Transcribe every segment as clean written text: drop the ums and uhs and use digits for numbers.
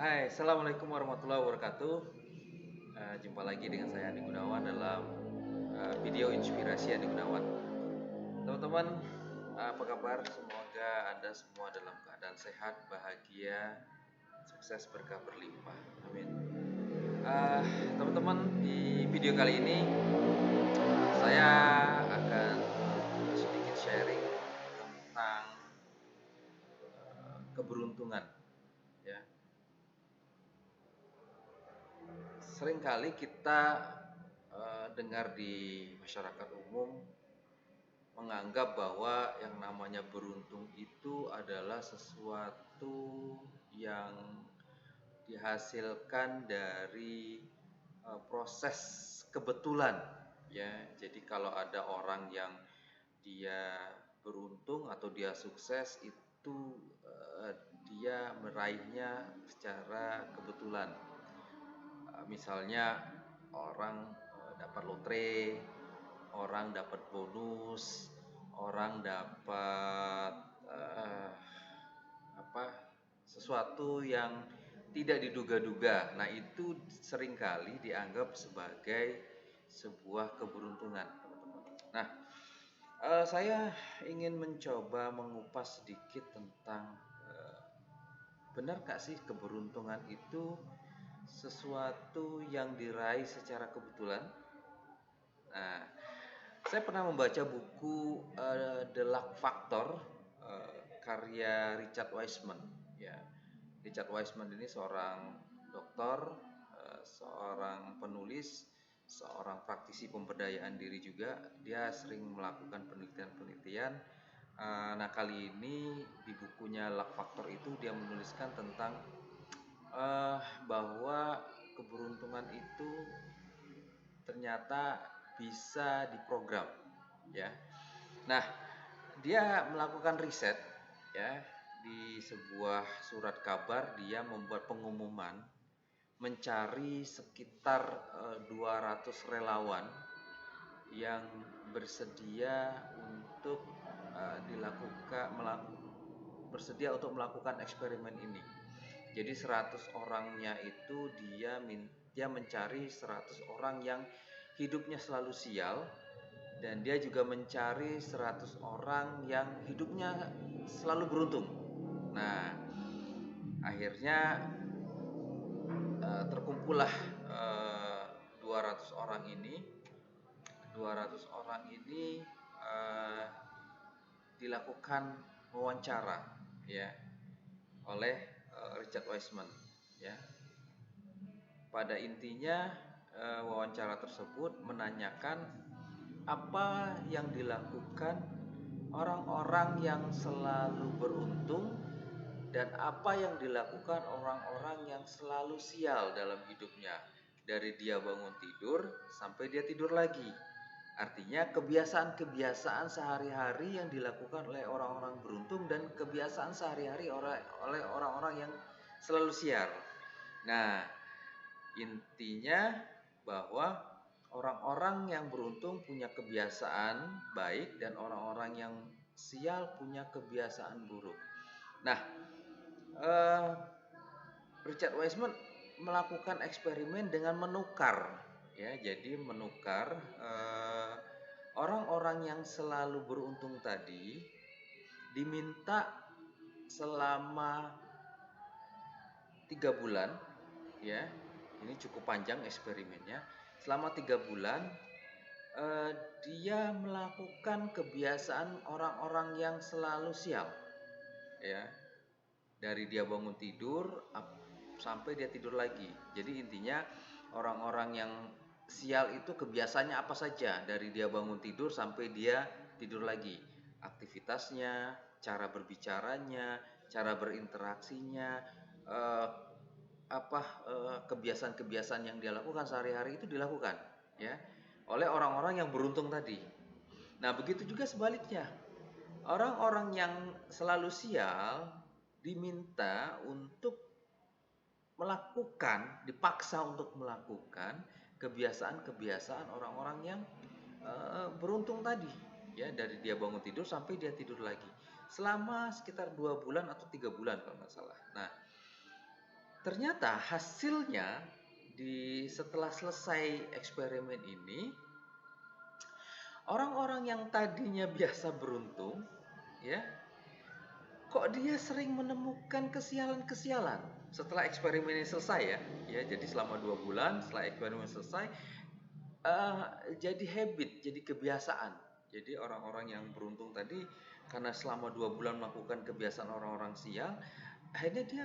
Hai, assalamualaikum warahmatullahi wabarakatuh. Jumpa lagi dengan saya Andi Gunawan dalam video inspirasi Andi Gunawan. Teman-teman, apa kabar? Semoga Anda semua dalam keadaan sehat, bahagia, sukses, berkah berlimpah. Amin. Uh, Teman-teman, di video kali ini saya akan sedikit sharing tentang keberuntungan. Ya, seringkali kita dengar di masyarakat umum menganggap bahwa yang namanya beruntung itu adalah sesuatu yang dihasilkan dari proses kebetulan, ya. Jadi kalau ada orang yang dia beruntung atau dia sukses itu dia meraihnya secara kebetulan. Misalnya orang dapat lotre, orang dapat bonus, orang dapat apa sesuatu yang tidak diduga-duga. Nah, itu seringkali dianggap sebagai sebuah keberuntungan, teman-teman. Nah, saya ingin mencoba mengupas sedikit tentang benar gak sih keberuntungan itu sesuatu yang diraih secara kebetulan? Nah, saya pernah membaca buku The Luck Factor karya Richard Wiseman. Ya, Richard Wiseman ini seorang dokter, seorang penulis, seorang praktisi pemberdayaan diri juga. Dia sering melakukan penelitian-penelitian. Nah, kali ini di bukunya Luck Factor itu dia menuliskan tentang bahwa keberuntungan itu ternyata bisa diprogram, ya. Nah, dia melakukan riset, ya, di sebuah surat kabar. Dia membuat pengumuman mencari sekitar 200 relawan yang bersedia untuk bersedia untuk melakukan eksperimen ini. Jadi 100 orangnya itu dia mencari 100 orang yang hidupnya selalu sial, dan dia juga mencari 100 orang yang hidupnya selalu beruntung. Nah, akhirnya terkumpullah 200 orang ini. 200 orang ini dilakukan wawancara, ya, oleh Richard Wiseman, ya. Pada intinya wawancara tersebut menanyakan apa yang dilakukan orang-orang yang selalu beruntung dan apa yang dilakukan orang-orang yang selalu sial dalam hidupnya, dari dia bangun tidur sampai dia tidur lagi. Artinya kebiasaan-kebiasaan sehari-hari yang dilakukan oleh orang-orang beruntung dan kebiasaan sehari-hari oleh orang-orang yang selalu sial. Nah, intinya bahwa orang-orang yang beruntung punya kebiasaan baik dan orang-orang yang sial punya kebiasaan buruk. Nah, Richard Wiseman melakukan eksperimen dengan menukar, ya. Jadi menukar orang-orang yang selalu beruntung tadi diminta selama 3 bulan, ya. Ini cukup panjang eksperimennya. Selama 3 bulan dia melakukan kebiasaan orang-orang yang selalu sial, ya. Dari dia bangun tidur sampai dia tidur lagi. Jadi intinya orang-orang yang sial itu kebiasaannya apa saja dari dia bangun tidur sampai dia tidur lagi. Aktivitasnya, cara berbicaranya, cara berinteraksinya, kebiasaan-kebiasaan yang dia lakukan sehari-hari itu dilakukan, ya, oleh orang-orang yang beruntung tadi. Nah, begitu juga sebaliknya. Orang-orang yang selalu sial diminta untuk dipaksa untuk melakukan kebiasaan-kebiasaan orang-orang yang beruntung tadi, ya, dari dia bangun tidur sampai dia tidur lagi selama sekitar 2 bulan atau 3 bulan kalau nggak salah. Nah, Ternyata hasilnya setelah selesai eksperimen ini, orang-orang yang tadinya biasa beruntung, ya, kok dia sering menemukan kesialan-kesialan setelah eksperimen ini selesai, ya. Jadi selama 2 bulan setelah eksperimen selesai, eh, jadi habit, jadi kebiasaan. Jadi orang-orang yang beruntung tadi, karena selama 2 bulan melakukan kebiasaan orang-orang sial, akhirnya dia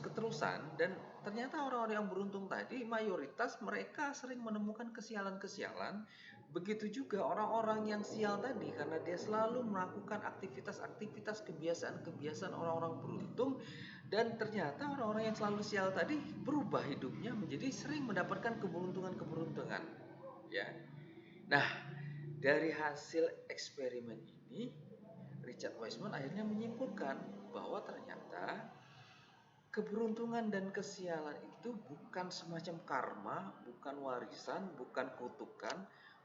keterusan, dan ternyata orang-orang yang beruntung tadi mayoritas mereka sering menemukan kesialan-kesialan. Begitu juga orang-orang yang sial tadi, karena dia selalu melakukan aktivitas-aktivitas, kebiasaan-kebiasaan orang-orang beruntung, dan ternyata orang-orang yang selalu sial tadi berubah hidupnya menjadi sering mendapatkan keberuntungan-keberuntungan, ya. Nah, dari hasil eksperimen ini, Richard Wiseman akhirnya menyimpulkan bahwa ternyata keberuntungan dan kesialan itu bukan semacam karma, bukan warisan, bukan kutukan,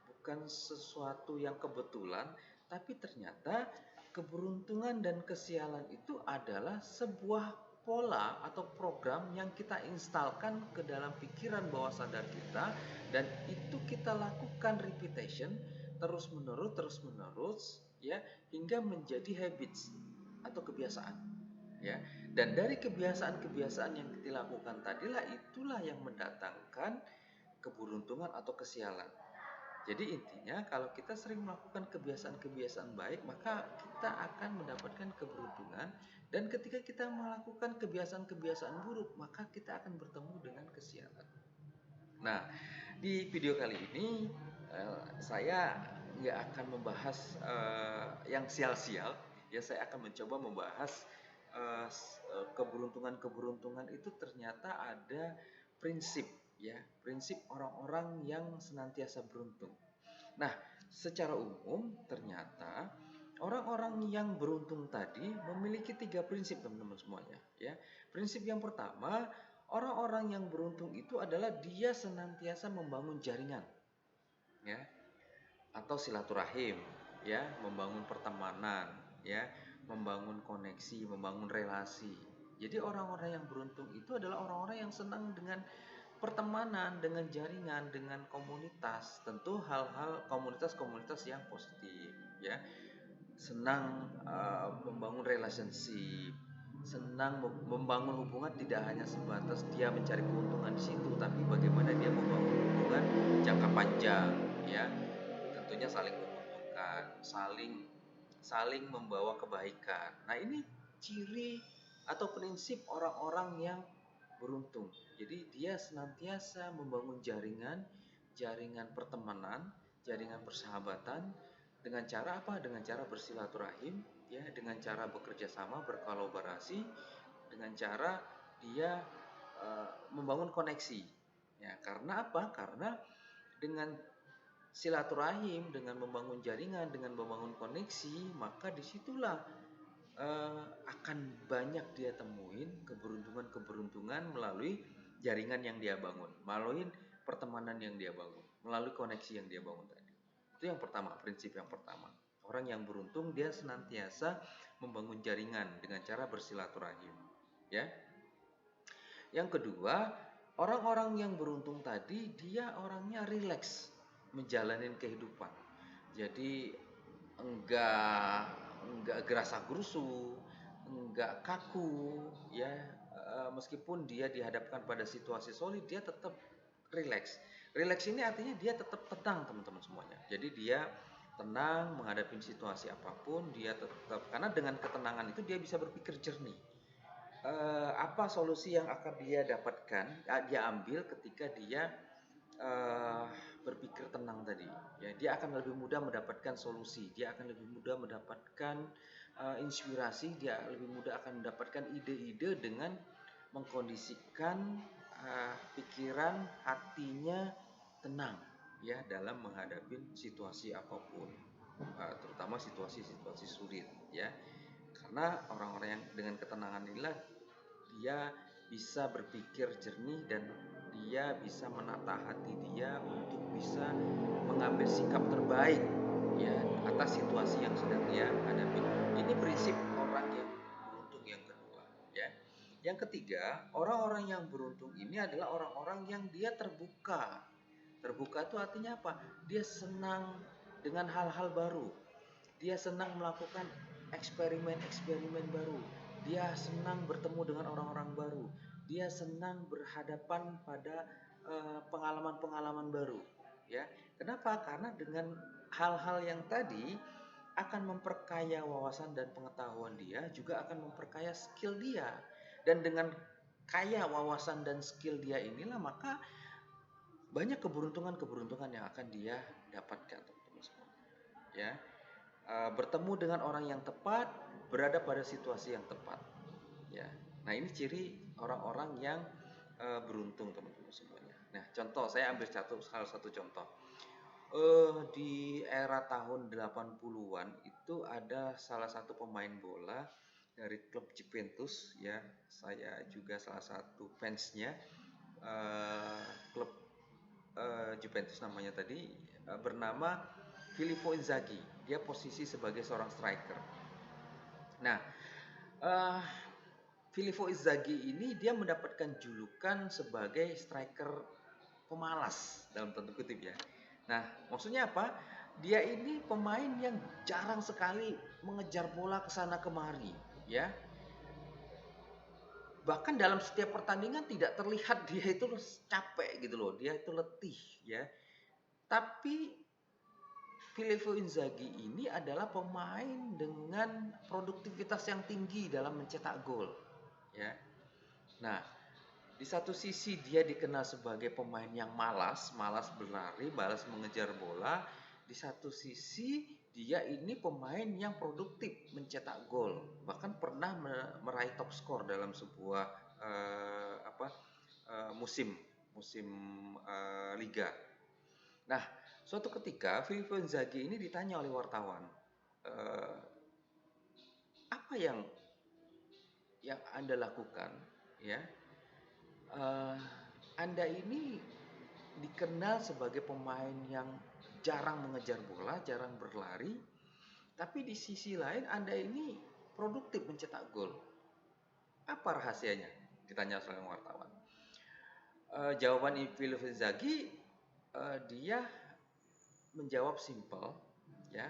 bukan sesuatu yang kebetulan, tapi ternyata keberuntungan dan kesialan itu adalah sebuah pola atau program yang kita instalkan ke dalam pikiran bawah sadar kita, dan itu kita lakukan repetition terus menerus, ya, hingga menjadi habits atau kebiasaan, ya. Dan dari kebiasaan-kebiasaan yang kita lakukan tadilah, itulah yang mendatangkan keberuntungan atau kesialan. Jadi intinya, kalau kita sering melakukan kebiasaan-kebiasaan baik, maka kita akan mendapatkan keberuntungan, dan ketika kita melakukan kebiasaan-kebiasaan buruk, maka kita akan bertemu dengan kesialan. Nah, di video kali ini saya nggak akan membahas yang sial-sial, ya. Saya akan mencoba membahas keberuntungan-keberuntungan itu ternyata ada prinsip, ya, prinsip orang-orang yang senantiasa beruntung. Nah, secara umum ternyata orang-orang yang beruntung tadi memiliki 3 prinsip, teman-teman semuanya, ya. Prinsip yang pertama, orang-orang yang beruntung itu adalah dia senantiasa membangun jaringan, ya, atau silaturahim, ya, membangun pertemanan, ya, membangun koneksi, membangun relasi. Jadi orang-orang yang beruntung itu adalah orang-orang yang senang dengan pertemanan, dengan jaringan, dengan komunitas, tentu hal-hal komunitas-komunitas yang positif, ya. Senang membangun relationship, senang membangun hubungan, tidak hanya sebatas dia mencari keuntungan di situ, tapi bagaimana dia membangun hubungan jangka panjang, ya. Tentunya saling menguntungkan, saling membawa kebaikan. Nah, ini ciri atau prinsip orang-orang yang beruntung. Jadi dia senantiasa membangun jaringan pertemanan, jaringan persahabatan, dengan cara apa? Dengan cara bersilaturahim, ya, dengan cara bekerja sama, berkolaborasi, dengan cara dia membangun koneksi. Ya, karena apa? Karena dengan silaturahim, dengan membangun jaringan, dengan membangun koneksi, maka disitulah akan banyak dia temuin keberuntungan-keberuntungan melalui jaringan yang dia bangun, melalui pertemanan yang dia bangun, melalui koneksi yang dia bangun tadi. Itu yang pertama, prinsip yang pertama. Orang yang beruntung dia senantiasa membangun jaringan dengan cara bersilaturahim, ya. Yang kedua, orang-orang yang beruntung tadi dia orangnya rileks menjalani kehidupan. Jadi enggak gerasa gerusu, enggak kaku, ya. Meskipun dia dihadapkan pada situasi sulit, dia tetap rileks. Rileks ini artinya dia tetap tenang, teman-teman semuanya. Jadi dia tenang menghadapi situasi apapun, dia tetap, karena dengan ketenangan itu dia bisa berpikir jernih. Apa solusi yang akan dia dapatkan, dia ambil ketika dia berpikir tenang tadi, ya. Dia akan lebih mudah mendapatkan solusi, dia akan lebih mudah mendapatkan inspirasi, dia lebih mudah akan mendapatkan ide-ide dengan mengkondisikan pikiran hatinya tenang, ya, dalam menghadapi situasi apapun, terutama situasi-situasi sulit, ya. Karena orang-orang yang dengan ketenangan inilah dia bisa berpikir jernih, dan dia bisa menata hati dia untuk bisa mengambil sikap terbaik, ya, atas situasi yang sedang dia hadapi. Ini prinsip orang yang beruntung yang kedua, ya. Yang ketiga, orang-orang yang beruntung ini adalah orang-orang yang dia terbuka. Terbuka itu artinya apa? Dia senang dengan hal-hal baru. Dia senang melakukan eksperimen-eksperimen baru. Dia senang bertemu dengan orang-orang baru. Dia senang berhadapan pada pengalaman-pengalaman baru. Ya, kenapa? Karena dengan hal-hal yang tadi akan memperkaya wawasan dan pengetahuan dia, juga akan memperkaya skill dia. Dan dengan kaya wawasan dan skill dia inilah maka banyak keberuntungan-keberuntungan yang akan dia dapatkan, teman-teman semua. Ya, bertemu dengan orang yang tepat, berada pada situasi yang tepat. Ya, nah ini ciri orang-orang yang beruntung, teman-teman semuanya. Nah, contoh saya ambil salah satu contoh. Di era tahun 80-an itu ada salah satu pemain bola dari klub Juventus, ya. Saya juga salah satu fansnya. Klub Juventus namanya tadi, bernama Filippo Inzaghi. Dia posisi sebagai seorang striker. Nah, uh, Filippo Inzaghi ini dia mendapatkan julukan sebagai striker pemalas dalam tanda kutip, ya. Nah, maksudnya apa? Dia ini pemain yang jarang sekali mengejar bola ke sana kemari, ya. Bahkan dalam setiap pertandingan tidak terlihat dia itu capek gitu loh, dia itu letih, ya. Tapi Filippo Inzaghi ini adalah pemain dengan produktivitas yang tinggi dalam mencetak gol, ya. Nah, di satu sisi dia dikenal sebagai pemain yang malas berlari, malas mengejar bola. Di satu sisi dia ini pemain yang produktif mencetak gol. Bahkan pernah meraih top skor dalam sebuah musim liga. Nah, suatu ketika Filippo Inzaghi ini ditanya oleh wartawan, apa yang Anda lakukan, ya? Anda ini dikenal sebagai pemain yang jarang mengejar bola, jarang berlari, tapi di sisi lain Anda ini produktif mencetak gol. Apa rahasianya? Ditanya oleh wartawan. Jawaban Filippo Inzaghi, dia menjawab simpel, ya.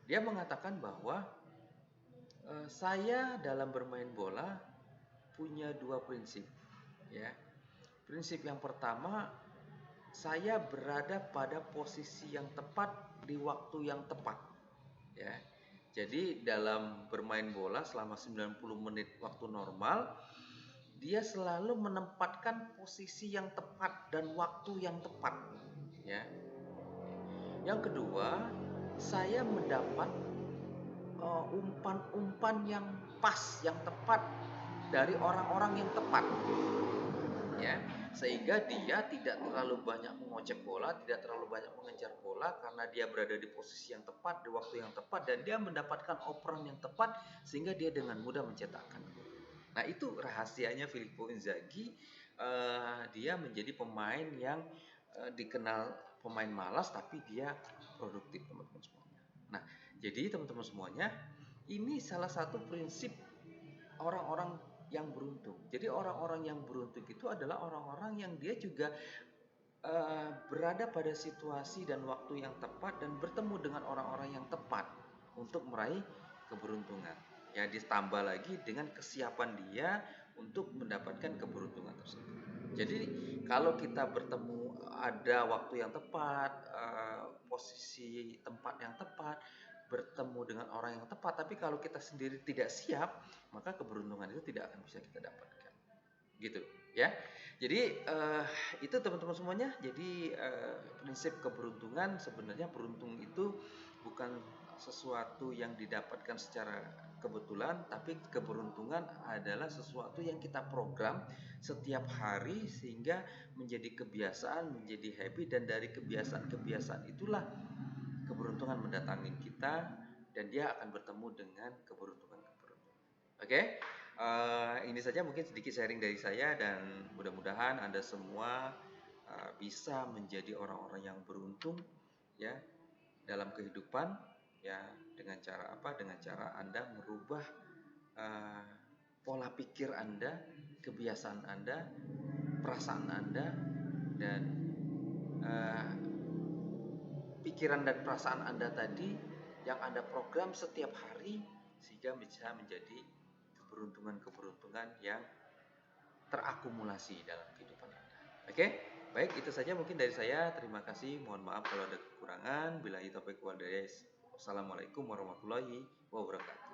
Dia mengatakan bahwa saya dalam bermain bola punya dua prinsip, ya. Prinsip yang pertama, saya berada pada posisi yang tepat di waktu yang tepat, ya. Jadi dalam bermain bola selama 90 menit waktu normal, dia selalu menempatkan posisi yang tepat dan waktu yang tepat, ya. Yang kedua, saya mendapat umpan-umpan yang pas, yang tepat dari orang-orang yang tepat, ya, sehingga dia tidak terlalu banyak mengocek bola, tidak terlalu banyak mengejar bola, karena dia berada di posisi yang tepat, di waktu yang tepat, dan dia mendapatkan operan yang tepat sehingga dia dengan mudah mencetakkan gol. Nah, itu rahasianya Filippo Inzaghi. Dia menjadi pemain yang dikenal pemain malas tapi dia produktif, teman-teman semuanya. Nah, jadi teman-teman semuanya, ini salah satu prinsip orang-orang yang beruntung. Jadi orang-orang yang beruntung itu adalah orang-orang yang dia juga berada pada situasi dan waktu yang tepat dan bertemu dengan orang-orang yang tepat untuk meraih keberuntungan. Ya, ditambah lagi dengan kesiapan dia untuk mendapatkan keberuntungan tersebut. Jadi kalau kita bertemu ada waktu yang tepat, posisi tempat yang tepat, bertemu dengan orang yang tepat, tapi kalau kita sendiri tidak siap, maka keberuntungan itu tidak akan bisa kita dapatkan. Gitu, ya. Jadi itu teman-teman semuanya. Jadi prinsip keberuntungan, sebenarnya beruntung itu bukan sesuatu yang didapatkan secara kebetulan, tapi keberuntungan adalah sesuatu yang kita program setiap hari sehingga menjadi kebiasaan, menjadi habit, dan dari kebiasaan-kebiasaan itulah keberuntungan mendatangi kita dan dia akan bertemu dengan keberuntungan-keberuntungan. Oke? Ini saja mungkin sedikit sharing dari saya, dan mudah-mudahan Anda semua bisa menjadi orang-orang yang beruntung, ya, dalam kehidupan, ya, dengan cara apa? Dengan cara Anda merubah uh, pola pikir Anda, kebiasaan Anda, perasaan Anda, dan pikiran dan perasaan Anda tadi yang Anda program setiap hari sehingga bisa menjadi keberuntungan-keberuntungan yang terakumulasi dalam kehidupan Anda. Oke? Baik, itu saja mungkin dari saya. Terima kasih. Mohon maaf kalau ada kekurangan. Billahi taufiq wal hidayah. Wassalamualaikum warahmatullahi wabarakatuh.